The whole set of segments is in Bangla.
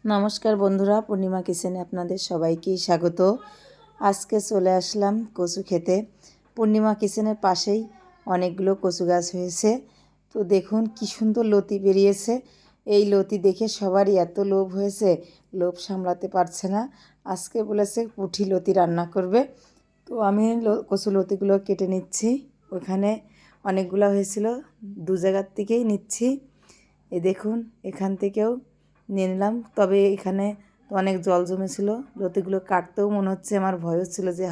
নমস্কার বন্ধুরা, পূর্ণিমা কিচেনে আপনাদের সবাইকেই স্বাগত। আজকে চলে আসলাম কচু খেতে। পূর্ণিমা কিচেনের পাশেই অনেকগুলো কচু গাছ হয়েছে। তো দেখুন কি সুন্দর লতি বেরিয়েছে। এই লতি দেখে সবারই এত লোভ হয়েছে, লোভ সামলাতে পারছে না। আজকে বলেছে পুঁটি লতি রান্না করবে। তো আমি কচু লতিগুলো কেটে নিচ্ছি। ওখানে অনেকগুলো হয়েছিল, দু জায়গার থেকেই নিচ্ছি। এই দেখুন এখান থেকেও নিয়ে নিলাম। তবে এখানে অনেক জল জমেছিল, লতিগুলো কাটতেও মনে হচ্ছে আমার ভয় হচ্ছিল যে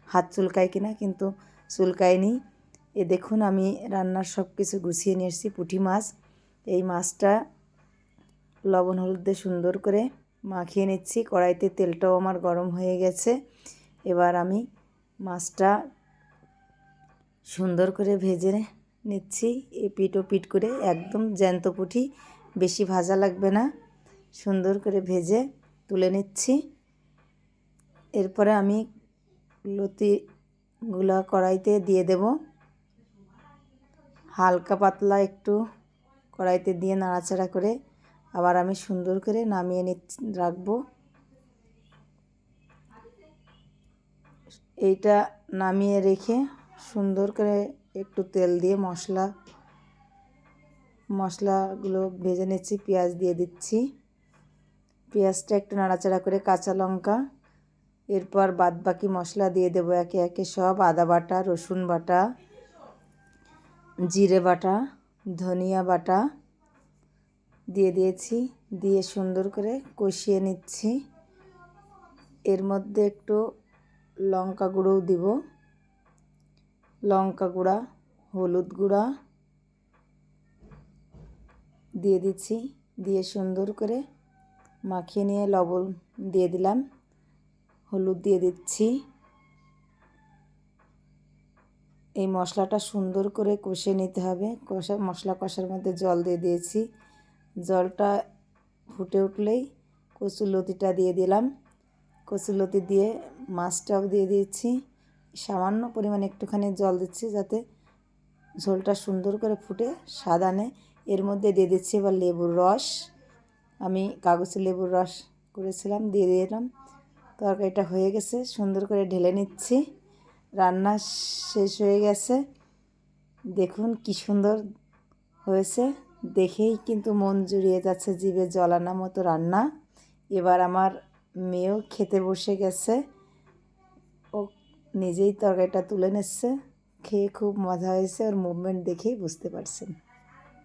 হাত চুলকায় কিনা, কিন্তু চুলকায়নি। এ দেখুন আমি রান্নার সব কিছু গুছিয়ে নিয়ে এসেছি। পুঁটি মাছ, এই মাছটা লবণ হলুদ দিয়ে সুন্দর করে মাখিয়ে নিচ্ছি। কড়াইতে তেলটাও আমার গরম হয়ে গেছে। এবার আমি মাছটা সুন্দর করে ভেজে নিচ্ছি, এপিট ওপিট করে। একদম জ্যান্ত পুঁটি, বেশি ভাজা লাগবে না। সুন্দর করে ভেজে তুলে নিচ্ছি। এরপরে আমি লতিগুলো কড়াইতে দিয়ে দেব। হালকা পাতলা একটু কড়াইতে দিয়ে নাড়াচাড়া করে আবার আমি সুন্দর করে নামিয়ে রাখবো। এইটা নামিয়ে রেখে সুন্দর করে একটু তেল দিয়ে মশলাগুলো ভেজে নিচ্ছি। পেঁয়াজ দিয়ে দিচ্ছি। পেঁয়াজটা একটু নাড়াচাড়া করে কাঁচা লঙ্কা, এরপর বাদবাকি মশলা দিয়ে দেবো একে একে সব। আদা বাটা, রসুন বাটা, জিরে বাটা, ধনিয়া বাটা দিয়ে দিয়েছি। দিয়ে সুন্দর করে কষিয়ে নিচ্ছি। এর মধ্যে একটু লঙ্কা গুঁড়োও দিব, লঙ্কা গুঁড়া, হলুদ গুঁড়া দিয়ে দিচ্ছি। দিয়ে সুন্দর করে মাখিয়ে নিয়ে লবণ দিয়ে দিলাম, হলুদ দিয়ে দিচ্ছি। এই মশলাটা সুন্দর করে কষে নিতে হবে। মশলা কষার মধ্যে জল দিয়ে দিয়েছি। জলটা ফুটে উঠলেই কচুলতিটা দিয়ে দিলাম। কচুলতি দিয়ে মাছটাও দিয়ে দিয়েছি। সামান্য পরিমাণে একটুখানি জল দিচ্ছি যাতে ঝোলটা সুন্দর করে ফুটে স্বাদ আনে। এর মধ্যে দিয়ে দিচ্ছি এবার লেবুর রস। আমি কাগজে লেবুর রস করেছিলাম, দিয়ে দিলাম। তরকারিটা হয়ে গেছে, সুন্দর করে ঢেলে নিচ্ছি। রান্না শেষ হয়ে গেছে। দেখুন কি সুন্দর হয়েছে, দেখেই কিন্তু মন জুড়িয়ে যাচ্ছে, জিভে জল আনার মতো রান্না। এবার আমার মেয়েও খেতে বসে গেছে, ও নিজেই তরকারিটা তুলে নিচ্ছে। খেয়ে খুব মজা হয়েছে, ওর মুভমেন্ট দেখেই বুঝতে পারছেন।